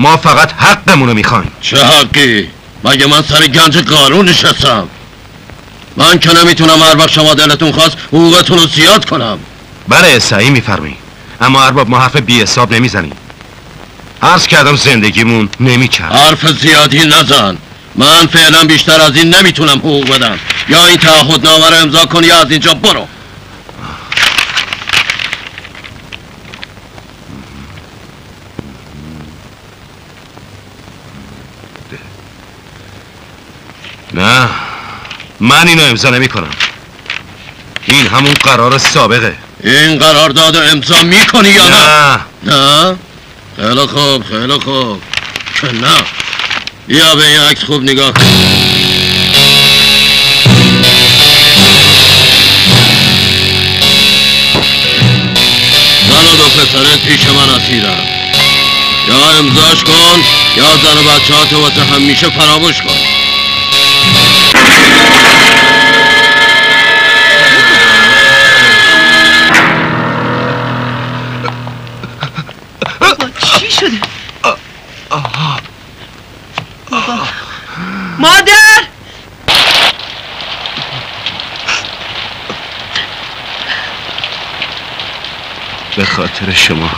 ما فقط حقمونو میخوایم. چه حقی؟ مگه من سر گنج قارون نشستم؟ من که نمیتونم هر وقت شما دلتون خواست حقوقتون رو زیاد کنم. بله صحیح میفرمایید، اما ارباب ما حرف بی حساب نمیزنیم. عرض کردم زندگیمون نمیچرد. حرف زیادی نزن. من فعلا بیشتر از این نمیتونم حقوق بدم. یا این تعهدنامه رو امضا کن یا از اینجا برو. نه، من اینو امضا نمی کنم. این همون قرار سابقه. این قرارداد امضا میکنی یا نه؟ نه؟ خیلی خوب، خیلی خوب. که نه. بیا به این عکس خوب نگاه کن. زن و دو پسرت پیش من اسیرن. یا امضاش کن یا زن و بچه‌هاتو واسه همیشه فراموش کن. چی شده؟ مادر! به خاطر شما،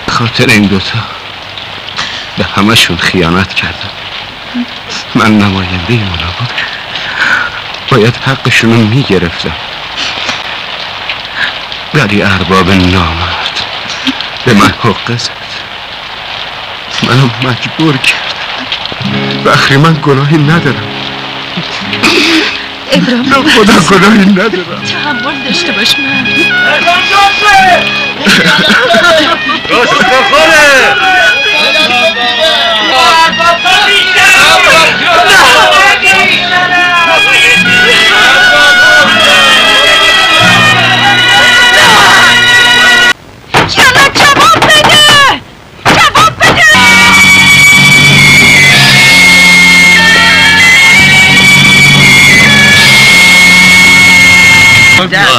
به خاطر این دوتا به همشون خیانت کردم. من نماینده اونا بودم، باید حقشونو میگرفتم، ولی ارباب نامرد به من حقه زد، منو مجبور کرد. بخری من گناهی ندارم. ابراهیم به خدا گناهی ندارم. تحمل داشته باش. من راست بخوره.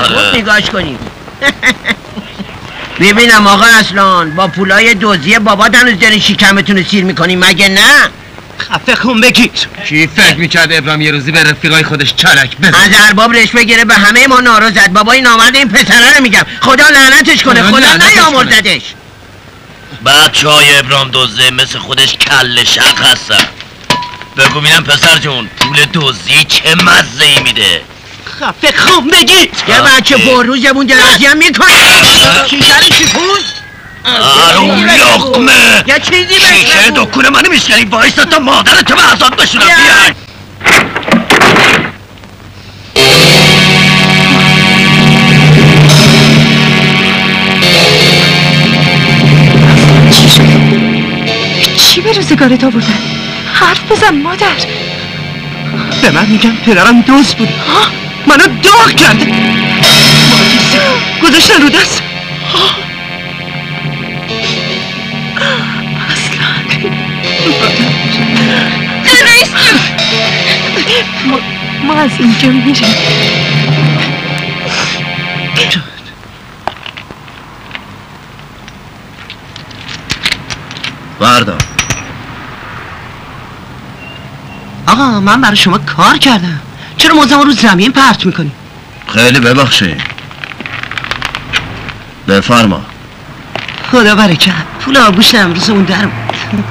خوب نگاش کنیم. ببینم آقا اصلان، با پولای دزدی بابات هنوز دارین شکمتون رو سیر میکنیم مگه نه؟ خفه خون بگیر. کی فکر میکرد ابراهیم یه روزی به رفیقای خودش چرک بزنه؟ از ارباب رشوه گیره به همه ما نارو زد. بابای نامرد این پسره رو میگم خدا لعنتش کنه، خدا نیامرزدش. بچه‌های ابراهیم دزده مثل خودش کله شق هستن. بگو ببینم پسر جون، پول دزدی چه مزه‌ای میده؟ خفه خون بگیر. یه بچه پرروزمون درازی هم میکنه. شیشه شکون اون لقمه یه چیزی شیشه دکون منو میشکنی. وایستا تا مادرتو به عذاب بشونم. بیای چی شد؟ چی به روزگارت آوردن؟ حرف بزن مادر. به من میگن پدرم دوست بود، منو داغ کرده، گذاشتن رو دست. اصلا رئیس ما از اینجا میریم. بردار. آقا من برای شما کار کردم، چرا موزم رو زمین پرت میکنی؟ خیلی ببخشی. بفرما. خدا برکت. پول آبگوشت امروز اون در بود.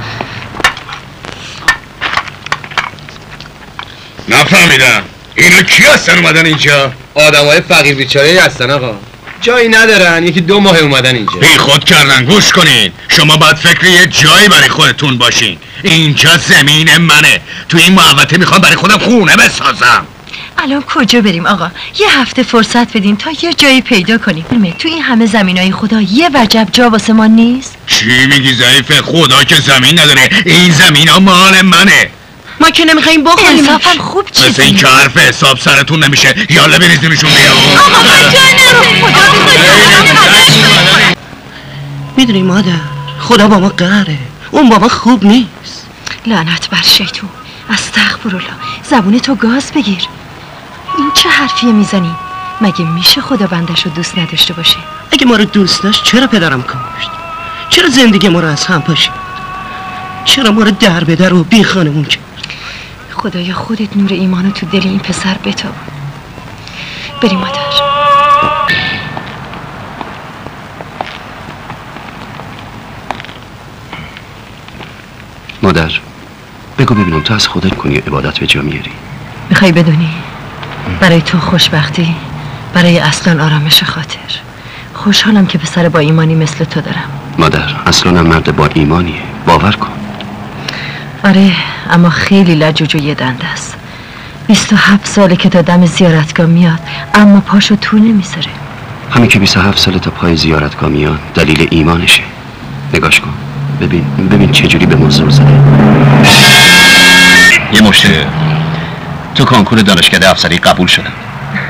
نفهمیدم اینا کی هستن اومدن اینجا؟ آدمای فقیر بیچاره هستن آقا، جایی ندارن، یکی 2 ماه اومدن اینجا. بی خود کردن. گوش کنین، شما باید فکر یه جایی برای خودتون باشین. اینجا زمین منه، تو این محوطه میخوام برای خودم خونه بسازم. الان کجا بریم آقا؟ یه هفته فرصت بدین تا یه جایی پیدا کنیم. تو این همه زمینای خدا یه وجب جا واسه ما نیست؟ چی میگی ضعیفه؟ خدا که زمین نداره، این زمین ها مال منه. ما که نمیخواییم بخوریم. انصافم خوب چیزی مثل این که حرف حساب سرتون نمیشه. یالا بریزیمشون بیرون. آقا من جای نرم. میدونی مادر، خدا با ما قهره، اون با ما خوب نیست. لعنت بر شیطون. استغفرالله. زبون تو گاز بگیر. این چه حرفیه میزنی؟ مگه میشه خدا بندش رو دوست نداشته باشه؟ اگه ما رو دوست داشت چرا پدرم کشت؟ چرا زندگی ما رو از هم پاشید؟ چرا ما رو در به در و بی خانمون کرد؟ خدایا خودت نور ایمانو تو دل این پسر بتاب. بریم مادر. مادر بگو ببینم تو از خودت کنی عبادت به جا میاری؟ میخوای بدونی برای تو خوشبختی، برای اصلا آرامش خاطر. خوشحالم که پسر با ایمانی مثل تو دارم. مادر اصلا هم مرد با ایمانیه، باور کن. آره اما خیلی لجوج و یه دنده است. 27 ساله که تا دم زیارتگاه میاد اما پاشو تو نمیذاره. همین که 27 ساله تا پای زیارتگاه میاد دلیل ایمانشه. نگاش کن ببین چجوری به ما زور زده. یه مشته تو کنکور دانشکده افسری قبول شدم.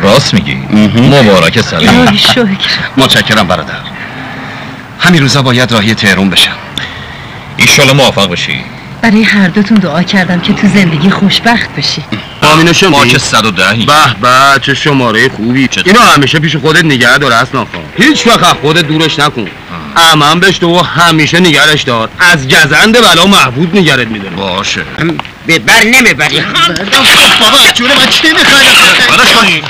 راست میگی؟ مبارک سلام. شکر. متشکرم برادر. همین روزا باید راهی تهران بشم. ایشالا موفق بشی. برای هر دوتون دعا کردم که تو زندگی خوشبخت بشی. آمینو شما ما که 110 به به چه شماره خوبی. اینو همیشه پیش خودت نگه دار اصلا خان. هیچ وقت خودت دورش نکن. امن بهش تو همیشه نگرش دار. از گزند بلا محبود نگرت میداره. باشه. به بر نمیبری. بابا جون من چی میخوای؟ بلش کنی.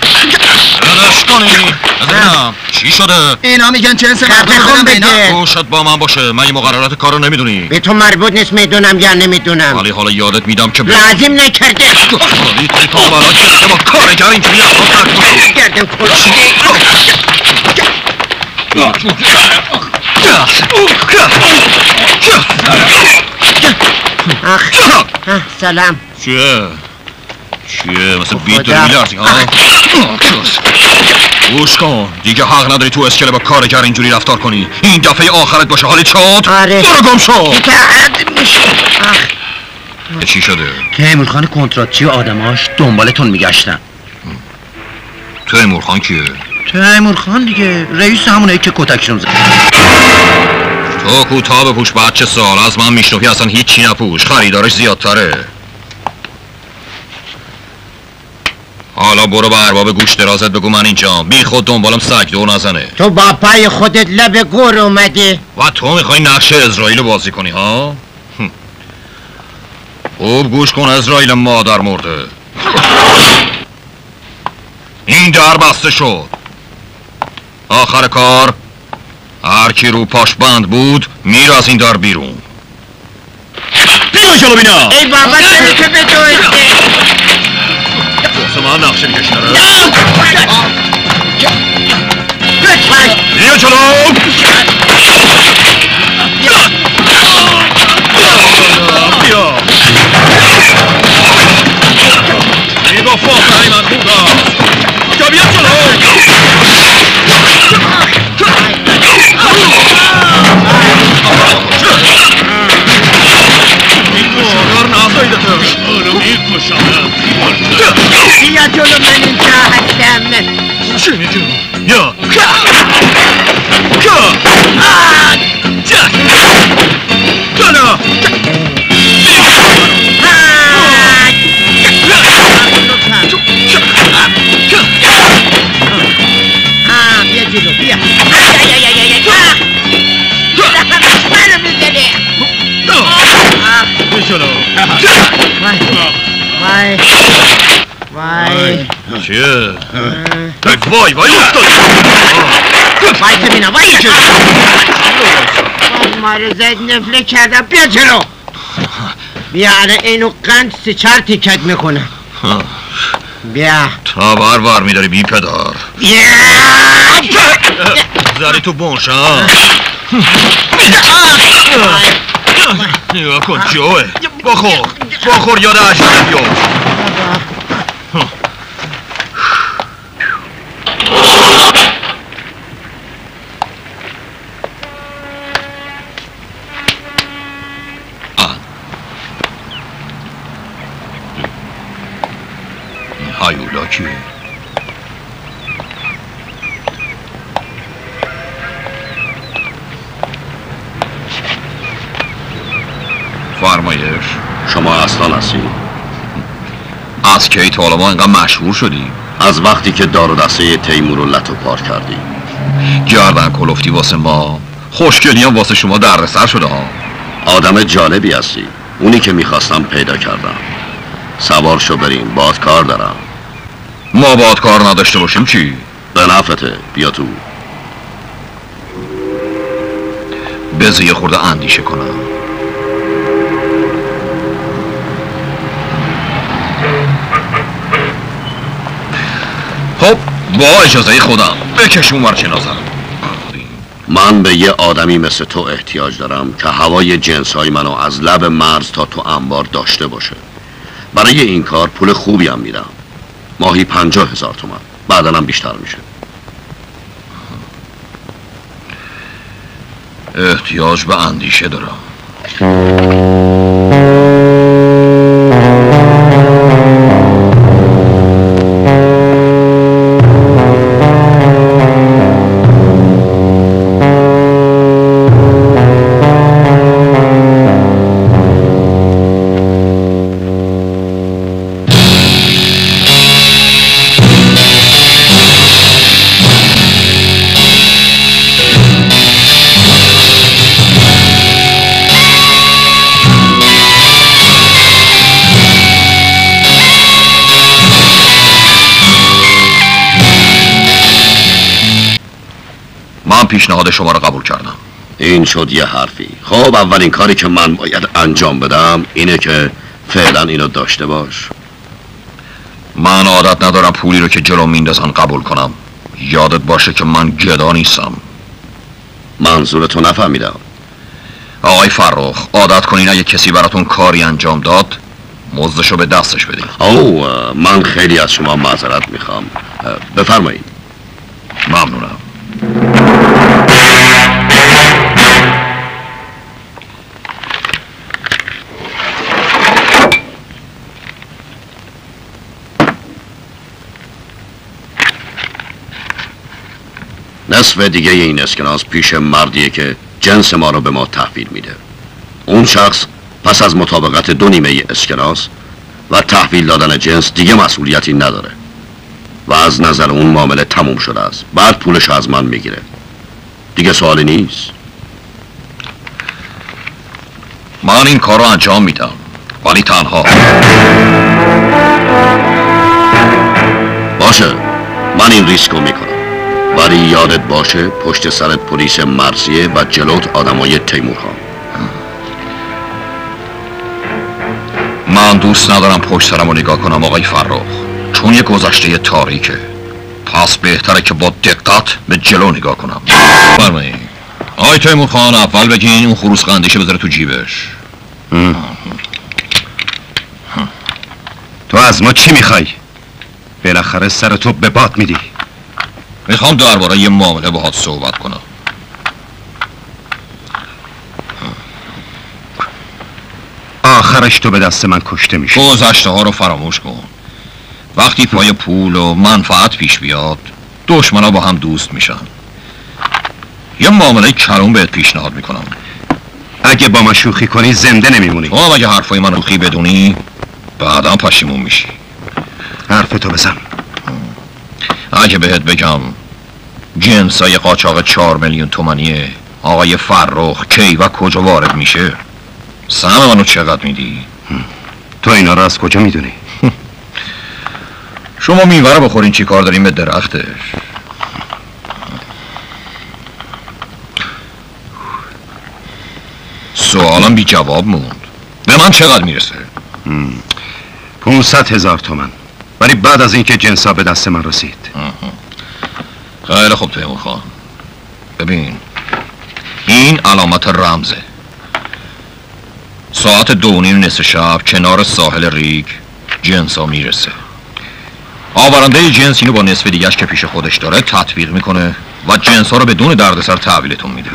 ببینم چی شده؟ اینا میگن جنس مردم خون بدن به اینا. گوشت با من باشه. من این مقررات کارو نمیدونی. به تو مربوط نیست میدونم یا نمیدونم. ولی حالا یادت میدم که لازم نکرده. ولی توی کاملا که با کارگر اینجوری رفتار نکنی. کردم کشتی. سلام. چیه مثل بیت داری میلرزی ها؟ گوش کن دیگه حق نداری تو اسکله با کارگر اینجوری رفتار کنی. این دفعه آخرت باشه. حالی چاد؟ آره. برو گم شو. چی شده؟ تیمورخان کنتراتچی و آدماش دنبالتون میگشتن. تیمورخان کیه؟ تیمورخان دیگه رئیس همونه که کتکشون زد. تو کوتاه بپوش بچه سال. از من میشنوی اصلا هیچی نپوش. خریدارش زیادتره. حالا برو به ارباب گوش درازت بگو من اینجام. بی خود دنبالم سگ دور نزنه. تو با پای خودت لب گور اومدی. و تو میخوای نقش اسرائیل بازی کنی ها؟ خوب گوش کن اسرائیل مادر مرده. این در بسته شد. آخر کار هر کی رو پاش بند بود میره از این در بیرون. بیا جلو بینا. ای بابا چرا که به تو بحث من نقشه میکشنه. بیا جلو. بیا نگاه فاقه من خوب است. بیا جلو. این مادر نزایدته. اونو میکشم. بیا جلو من اینجا هستم. چی میگی؟ یا بیا جلو بیا. منو میزنه. بیا جلو. وای چیه؟ وای افتاد. وای ببینم وای ما رو زد نفله کردم. بیا جلو. بیا الان اینو قند 3-4 تیکت میکنم. بیا تا بار میداری بی پدر. بیا زری تو بونشا. نگاه کن جوه. بخور یاد عجیب بیاد. هایولا کیه؟ فرمایش شما اصلا هستی؟ از کی تا حالا ما اینقدر مشهور شدیم؟ از وقتی که دار و دسته تیمور و لتو کار کردیم. گردن کلفتی واسه ما، خوشگلی هم واسه شما دردسر شده ها. آدم جالبی هستی. اونی که میخواستم پیدا کردم. سوار شو بریم، باهات کار دارم. ما باهات کار نداشته باشیم چی؟ به نفته، بیا تو. بذار یه خورده اندیشه کنم. خب با اجازه خودم بکش اونور جنازه. من به یه آدمی مثل تو احتیاج دارم که هوای جنسای منو از لب مرز تا تو انبار داشته باشه. برای این کار پول خوبی هم میدم. ماهی 50,000 تومان. بعداً هم بیشتر میشه. احتیاج به اندیشه دارم. پیشنهاد شما رو قبول کردم. این شد یه حرفی. خب اولین کاری که من باید انجام بدم اینه که فعلا اینو داشته باش. من عادت ندارم پولی رو که جلو میندازن قبول کنم. یادت باشه که من گدا نیستم. منظورتو نفهمیدم. آقای فرخ، عادت کنین اگه کسی براتون کاری انجام داد مزدشو به دستش بدین. من خیلی از شما معذرت میخوام. بفرمایید. ممنونم. نصف دیگه این اسکناس پیش مردیه که جنس ما رو به ما تحویل میده. اون شخص پس از مطابقت 2 نیمه اسکناس و تحویل دادن جنس دیگه مسئولیتی نداره و از نظر اون معامله تموم شده است. بعد پولش از من میگیره. دیگه سوالی نیست. من این کار رو انجام میدم ولی تنها. باشه، من این ریسکو میکنم، ولی یادت باشه پشت سرت پلیس مرزیه و جلوت آدمای تیمور ها. من دوست ندارم پشت سرمو نگاه کنم آقای فرخ، چون یه گذشته تاریکه. پس بهتره که با دقت به جلو نگاه کنم. فرمایید آقای تیمور خان، اول بگین اون خروس قندیشه بذاره تو جیبش. تو از ما چی میخوای؟ بالاخره سر تو به باد میدی. میخوام درباره یه معامله باهات صحبت کنم. آخرش تو به دست من کشته میشه. گذشته ها رو فراموش کن. وقتی پای پول و منفعت پیش بیاد دشمنا با هم دوست میشن. یه معامله کلون بهت پیشنهاد میکنم. اگه با ما شوخی کنی زنده نمیمونی. تو اگه حرفای من شوخی بدونی بعدا پشیمون میشی. حرفتو بزن. اگه بهت بگم جنسای قاچاق 4 میلیون تومانی آقای فرخ کی و کجا وارد میشه، سهم منو چقدر میدی؟ تو اینا رو از کجا میدونی؟ شما میوه رو بخورین چی کار داریم به درختش؟ سوالم بی جواب موند. به من چقدر میرسه؟ 500,000 تومان، ولی بعد از اینکه جنسا به دست من رسید. خیلی خوب تیمور خان، ببین این علامت رمزه. ساعت 2:30 شب کنار ساحل ریگ جنسا میرسه. آورنده جنس اینو با نصف دیگهش که پیش خودش داره تطبیق میکنه و جنسا رو بدون دردسر تحویلتون میده.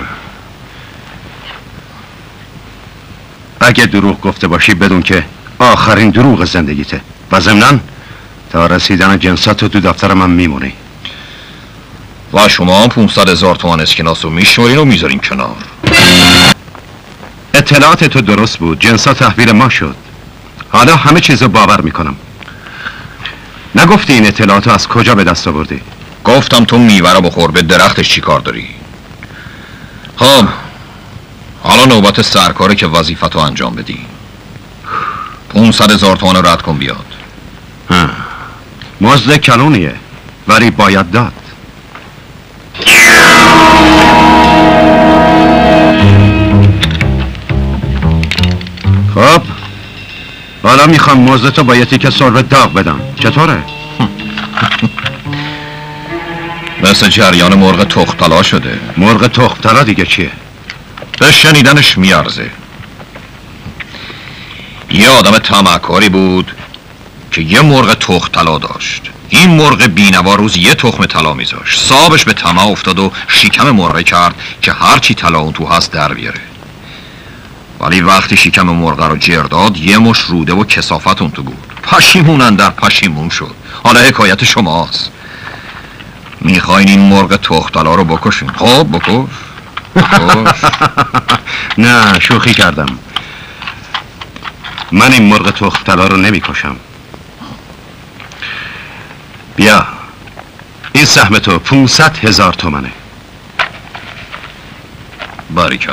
اگه دروغ گفته باشی بدون که آخرین دروغ زندگیته و ضمناً تا رسیدن جنسات تو دفتر من میمونی. و شما هم 500,000 تومان اسکناس رو میشمارین و میذارین کنار. اطلاعات تو درست بود، جنسا تحویل ما شد. حالا همه چیز رو باور میکنم. نگفتی این اطلاعات از کجا به دست آوردی؟ گفتم تو میوه رو بخور، به درختش چی کار داری؟ خب حالا نوبت سرکاره که وظیفتو انجام بدی. 500,000 تومان رد کن بیاد. مزد کلونیه ولی باید داد. خب حالا میخوام مزدتو با یه تیکه سرب داغ بدم. چطوره؟ مثل جریان مرغ تخم طلا شده. مرغ تخم طلا دیگه چیه؟ به شنیدنش میارزه. یه آدم طمعکاری بود که یه مرغ تخم طلا داشت. این مرغ بینوا روز یه تخم طلا میذاشت. صاحبش به طمع افتاد و شکم مرغ کرد که هرچی طلا اون تو هست در بیاره. ولی وقتی شکم مرغ رو جر داد یه مش روده و کثافت اون تو بود. پشیمونن در پشیمون شد. حالا حکایت شماست. میخواین این مرغ تخم طلا رو بکشین؟ خب بکش. نه شوخی کردم. من این مرغ تخم طلا رو نمیکشم. بیا این سهم تو 500,000 تومنه. باریکت.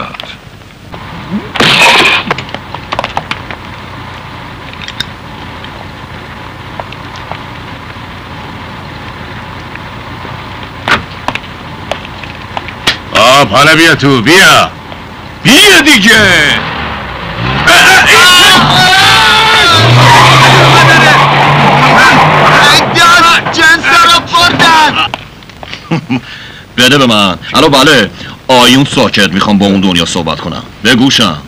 حالا بیا تو. بیا دیگه. جنس رو بردن. بده به من. الو بله آیون ساکت، میخوام با اون دنیا صحبت کنم. بگوشم.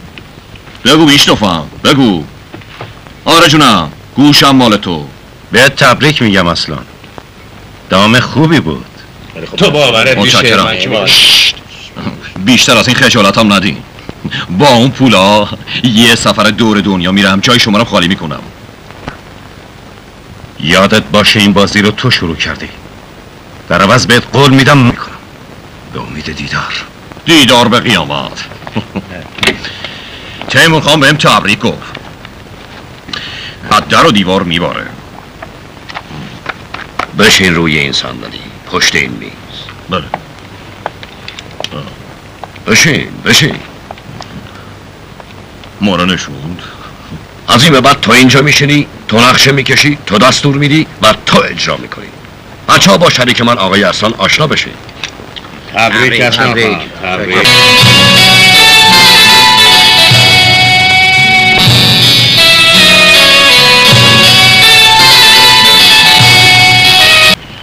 بگو میشنفم. بگو. آره جونم گوشم مال تو. بهت تبریک میگم اصلا. دام خوبی بود. تو باورت متشکرم. بیشتر از این خجالتم ندین. با اون پولا یه سفر دور دنیا میرم، جای شما رو خالی میکنم. یادت باشه این بازی رو تو شروع کردی. در عوض بهت قول میدم میکنم. به امید دیدار به قیامت. تیمون خان بهم تبریک گفت. حد در و دیوار میباره. بشین روی این صندلی پشت این میز. بله. بشین. ما رو نشوند. از این به بعد تو اینجا میشینی، تو نقشه میکشی، تو دستور میدی و تو اجرا میکنی. بچه‌ها با شریک من آقای ارسلان آشنا بشین. تبریک.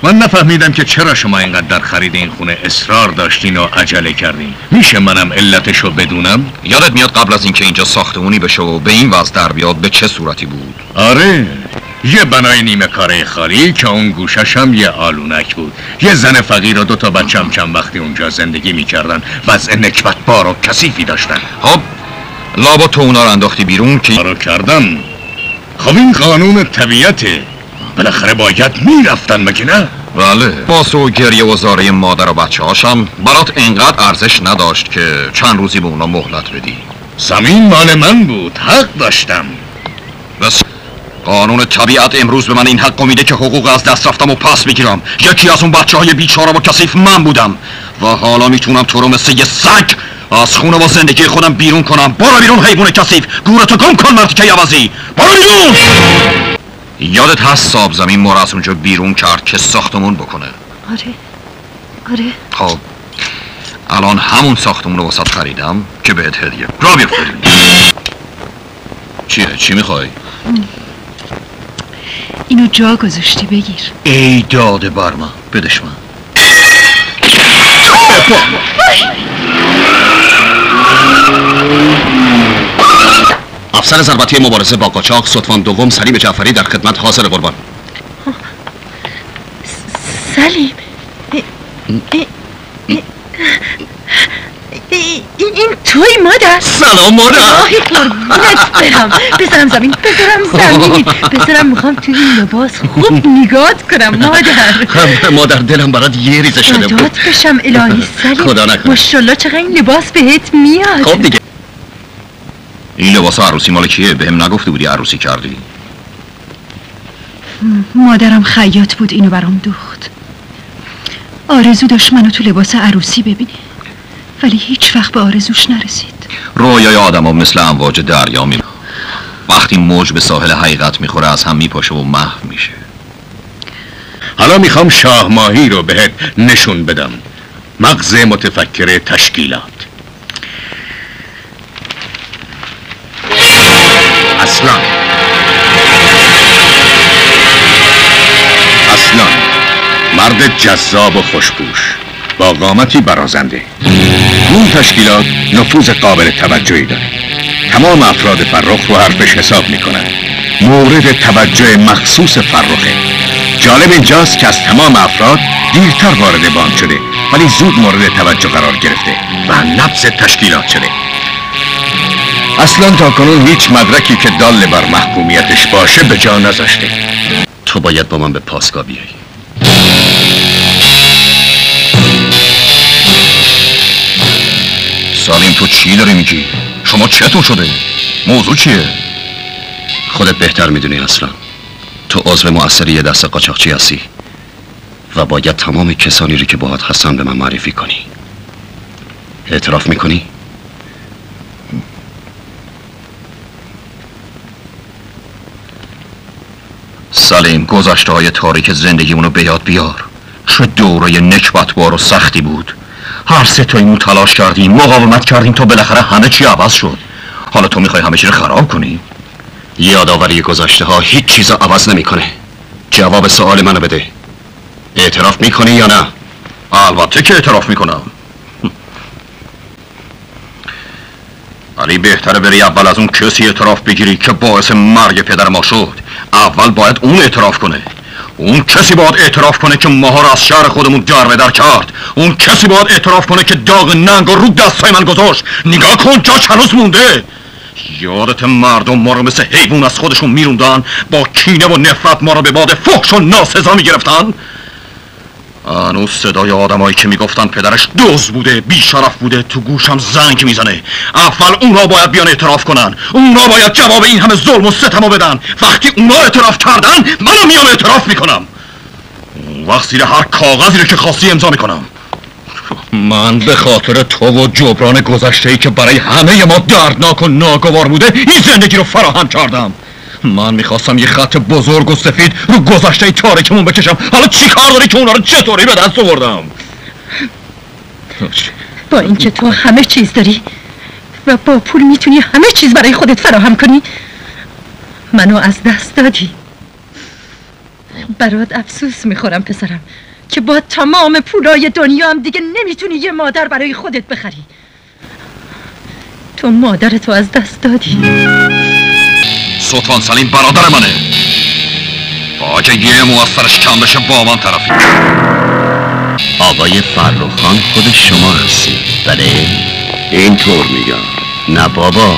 من نفهمیدم که چرا شما اینقدر در خرید این خونه اصرار داشتین و عجله کردین. میشه منم علتشو بدونم؟ یادت میاد قبل از اینکه اینجا ساختمونی بشه و به این وضع در بیاد به چه صورتی بود؟ آره، یه بنای نیمه کاره خالی که اون گوشش هم یه آلونک بود. یه زن فقیر و 2 بچم چند وقتی اونجا زندگی میکردن. وضع نکبت بار و کثیفی داشتن. خب لابا تو اونا رو انداختی بیرون که کارو کردم. خب این قانون طبیعته. بالاخره باید میرفتن مگه نه؟ بله. ماسه و گریه و زاره مادر و بچه هاشم برات اینقدر ارزش نداشت که چند روزی به اونا مهلت بدی. زمین مال من بود، حق داشتم. بس قانون طبیعت امروز به من این حق میده که حقوق از دست رفتم و پس بگیرم. یکی از اون بچه های بیچاره و کثیف من بودم و حالا میتونم تو رو مثل یه سگ از خونه و زندگی خودم بیرون کنم. برو بیرون حیوان کثیف. گورتو گم کن مرتیکه عوضی. برو بیرون. یادت هست صاحب زمین ما رو از اونجا بیرون کرد که ساختمون بکنه؟ آره. خب الان همون ساختمون رو واسط خریدم که بهت هدیه. را بیفتدیم. چی میخوای؟ اینو جا گذاشتی بگیر. ای داده بر من. بدش من. افسر ضربتی مبارزه با قاچاق ستوان دوم سلیم جعفری در خدمت حاضر قربان. سلیم این توی مادر؟ سلام مادر. آهی قربونت برم. بذارم زمین. بذارم میخوام توی این لباس خوب نگات کنم مادر دلم برات یه ریزه شده بود. فدات بشم الهی سلیم. خدا نکنه. ماشاءالله چقدر این لباس بهت میاد. خب دیگه این لباس عروسی مال کیه؟ بهم نگفته بودی عروسی کردی؟ مادرم خیاط بود، اینو برام دوخت. آرزو داشت منو تو لباس عروسی ببینه ولی هیچ وقت به آرزوش نرسید. رویای آدم ها مثل امواج دریا میره. وقتی موج به ساحل حقیقت میخوره از هم میپاشه و محو میشه. حالا میخوام شاه ماهی رو بهت نشون بدم. مغز متفکر تشکیلات. اصلان مرد جذاب و خوشپوش با قامتی برازنده. این تشکیلات نفوذ قابل توجهی داره. تمام افراد فرخ رو حرفش حساب میکنن. مورد توجه مخصوص فرخه. جالب اینجاست که از تمام افراد دیرتر وارد بانک شده ولی زود مورد توجه قرار گرفته و نبض تشکیلات شده. اصلا تا کنون هیچ مدرکی که دال بر محکومیتش باشه به جا نذاشته. تو باید با من به پاسگاه بیایی. سالیم تو چی داری میگی؟ شما چطور شده؟ موضوع چیه؟ خودت بهتر میدونی اصلا. تو عضو مؤثر یه دست قاچاقچی هستی و باید تمام کسانی رو که باهات هستن به من معرفی کنی. اعتراف میکنی؟ سلیم گذشته های تاریک زندگیمونو به یاد بیار. چه دوره نکبتبار و سختی بود. هر سه تایمون تلاش کردیم، مقاومت کردیم تا بالاخره همه چی عوض شد. حالا تو میخوای همه چی رو خراب کنی؟ یادآوری گذشته ها هیچ چیز عوض نمیکنه. جواب سوال منو بده. اعتراف میکنی یا نه؟ البته که اعتراف میکنم. ولی بهتره بری اول از اون کسی اعتراف بگیری که باعث مرگ پدر ما شد. اول باید اون اعتراف کنه. اون کسی باید اعتراف کنه که ماها رو از شهر خودمون در به در کرد. اون کسی باید اعتراف کنه که داغ ننگ رو دستای من گذاشت. نگاه کن جاش هنوز مونده. یادت مردم ما رو مثل حیوان از خودشون میروندن، با کینه و نفرت ما رو به باد فحش و ناسزا میگرفتن. هنوز صدای آدمایی که میگفتن پدرش دزد بوده، بیشرف بوده تو گوشم زنگ میزنه. اول اونا باید بیان اعتراف کنن. اونا باید جواب این همه ظلم و ستمو بدن. وقتی اونا اعتراف کردن منم میام اعتراف میکنم. وقت زیر هر کاغذی رو که خواستی امضا میکنم. من به خاطر تو و جبران گذشته‌ای که برای همه ما دردناک و ناگوار بوده این زندگی رو فراهم کردم. من میخواستم یه خط بزرگ و سفید رو گذشته تاریکمون بکشم. حالا چی کار داری که اونا رو چطوری به دست آوردم؟ با اینکه تو همه چیز داری و با پول میتونی همه چیز برای خودت فراهم کنی، منو از دست دادی. برات افسوس میخورم پسرم که با تمام پولای دنیا هم دیگه نمیتونی یه مادر برای خودت بخری. تو مادرتو از دست دادی. سلطان سلیم برادر منه. با اگه یه موثرش کم بشه با من طرفی. آقای فرخان خود شما هستی؟ بله اینطور میگم. نه بابا.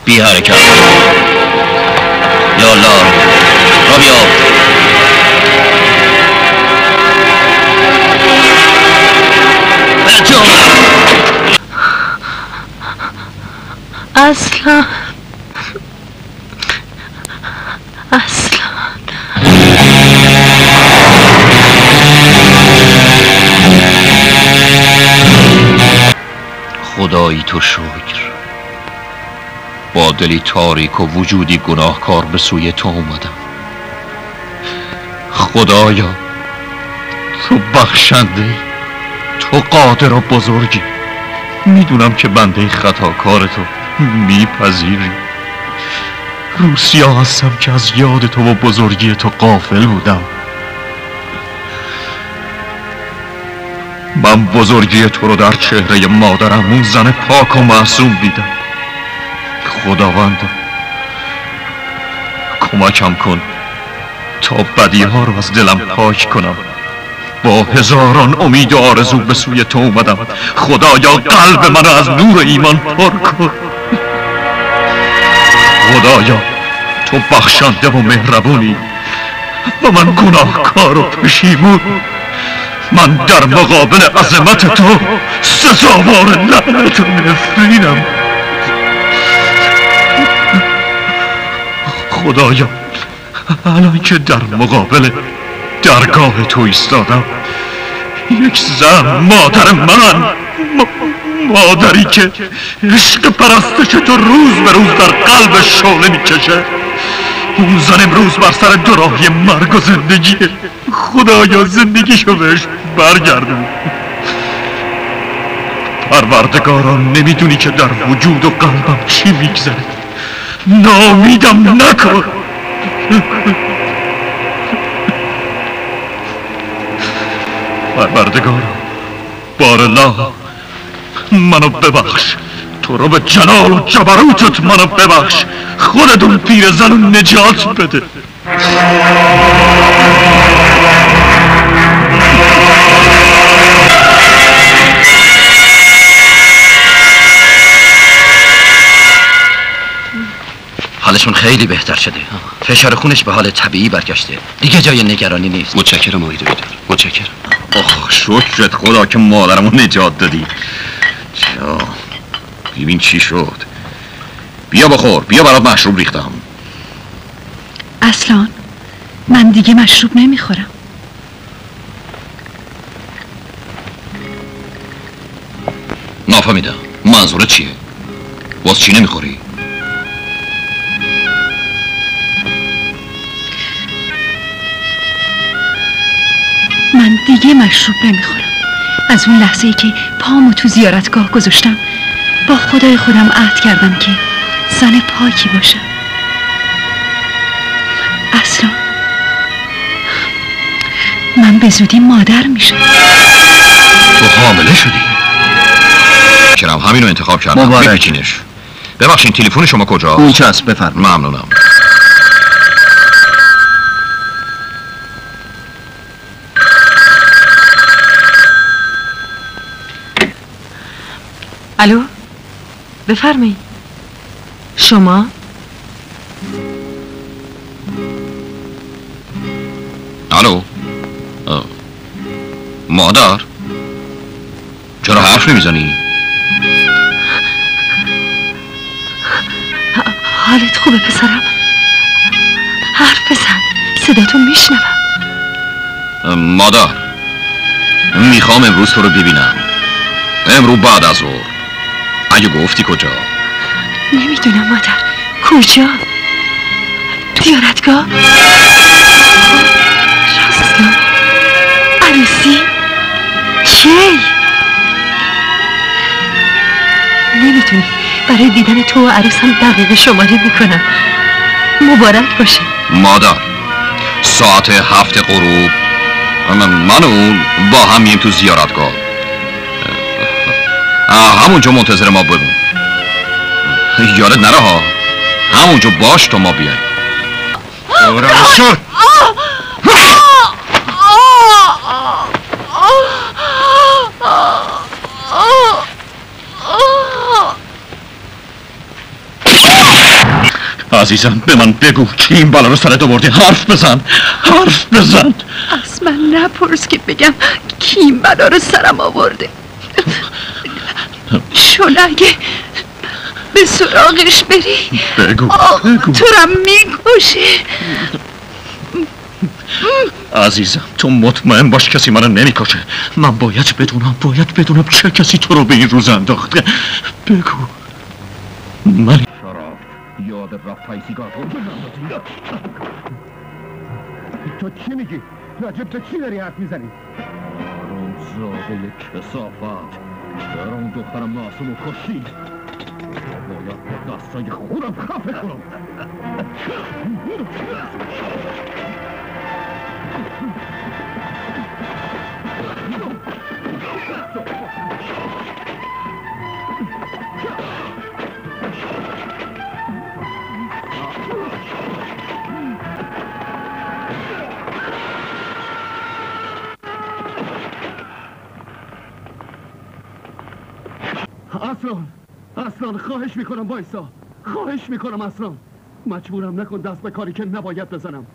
بی حرکت. یالا را بیا. اصلا خدایی تو شکر. با دلی تاریک و وجودی گناهکار به سوی تو اومدم. خدایا تو بخشنده، تو قادر و بزرگی. میدونم که بنده خطاکار تو میپذیری. روسیا هستم که از یاد تو و بزرگی تو غافل بودم. من بزرگی تو رو در چهره مادرم، اون زن پاک و معصوم دیدم. خداوندا کمکم کن تا بدیها رو از دلم پاک کنم. با هزاران امید و آرزو به سوی تو اومدم. خدایا قلب منو از نور ایمان پر کن. خدایا تو بخشنده و مهربونی و من گناهکار و پشیمون. من در مقابل عظمت تو سزاوار لعنت و نفرینم. خدایا الان که در مقابل درگاه تو ایستادم، یک زن، مادر من، مادری که عشق پرستش تو روز به روز در قلب شعله میکشه، اون زن امروز بر سر دوراهی مرگ و زندگیه. خدایا زندگیشو بهش برگردون. پروردگاران نمیدونی که در وجود و قلبم چی میگذره. ناامیدم نکن. پروردگارم بارالله منو ببخش. تو رو به جلال و جبروتت منو ببخش. خودتون پیرزن و نجات بده. حالشون خیلی بهتر شده. فشار خونش به حال طبیعی برگشته. دیگه جای نگرانی نیست. متشکرم آقای دکتر، متشکرم. آخ شکرت خدا که مادرمو نجات دادی. چا ببین چی شد. بیا بخور، بیا برات مشروب ریختم. اصلا من دیگه مشروب نمیخورم. نفهمیدم منظورت چیه؟ باز چی نمیخوری؟ من دیگه مشروب نمیخورم. از اون لحظه‌ای که پامو تو زیارتگاه گذاشتم با خدای خودم عهد کردم که زن پاکی باشم. اصلا من به زودی مادر میشم. تو حامله شدی؟ کرم همینو انتخاب کردم. ببینینش. ببخشید تلفن شما کجاست؟ اون چه است بفرمایید. ممنونم. الو بفرمایید. شما؟ الو مادر چرا حرف نمیزنی؟ حالت خوبه پسرم؟ حرف بزن، صداتو میشنوم. مادر میخوام امروز تو رو ببینم. امروز بعد از ظهر. اگه گفتی کجا؟ نمیدونم مادر. کجا؟ زیارتگاه؟ راستا؟ عروسی؟ کی؟ نمیتونی. برای دیدن تو و عروسم دقیقه شماری میکنم. مبارک باشه. مادر ساعت 7 غروب من و اون با هم مییم تو زیارتگاه. همونجا منتظر ما بمون. یادت نره ها. همونجا باش تا ما بیاییم. عزیزم به من بگو کی این بلا رو سرت آورده. حرف بزن، حرف بزن. از من نپرس که بگم کی این بلا رو سرم آورده. شل اگه به سراغش بری بگو تو را میکشه. عزیزم تو مطمئن باش کسی منو نمیکشه. من باید بدونم چه کسی تو رو به این روز انداخته. بگو. من یاد رفت سیگار رو بنامازی. تو چی میگی؟ راجب به چی داری حرف میزنی؟ اون زاده کسافت در اون دختر معصوم رو کشتی. باید با دستای خودم خفه کنم. اصلان خواهش میکنم بایستا. خواهش میکنم اصلان. مجبورم نکن دست به کاری که نباید بزنم.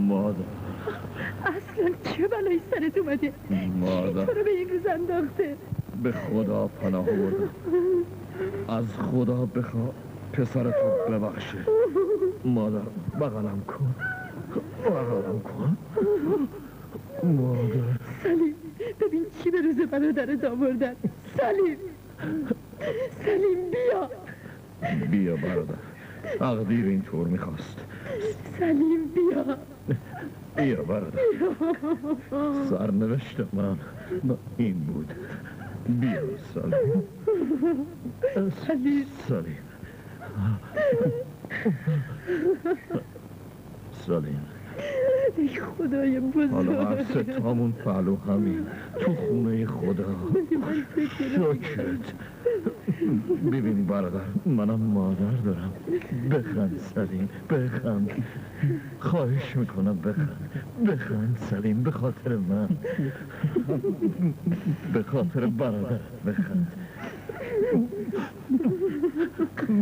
مادر اصلا چه بلایی سرت اومده؟ مادر تو رو به این روز انداخته؟ به خدا پناه بردم. از خدا بخوا پسرتو ببخشه. مادر بغلم کن. بغلم کن مادر. سلیم ببین چی به روز برادرت آوردن. سلیم بیا برادر. تقدیر اینطور میخواست. سلیم بیا برادر. سرنوشت من این بود. بیا سلیم. ای خدای بزرگ. حالا هر ستامون پهلو همین تو خونه خدا. شکرت. ببین برادر منم مادر دارم. بخند سلیم بخند. خواهش میکنم بخند سلیم. به خاطر من به خاطر برادر بخند.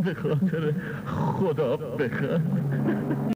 به خاطر خدا بخند.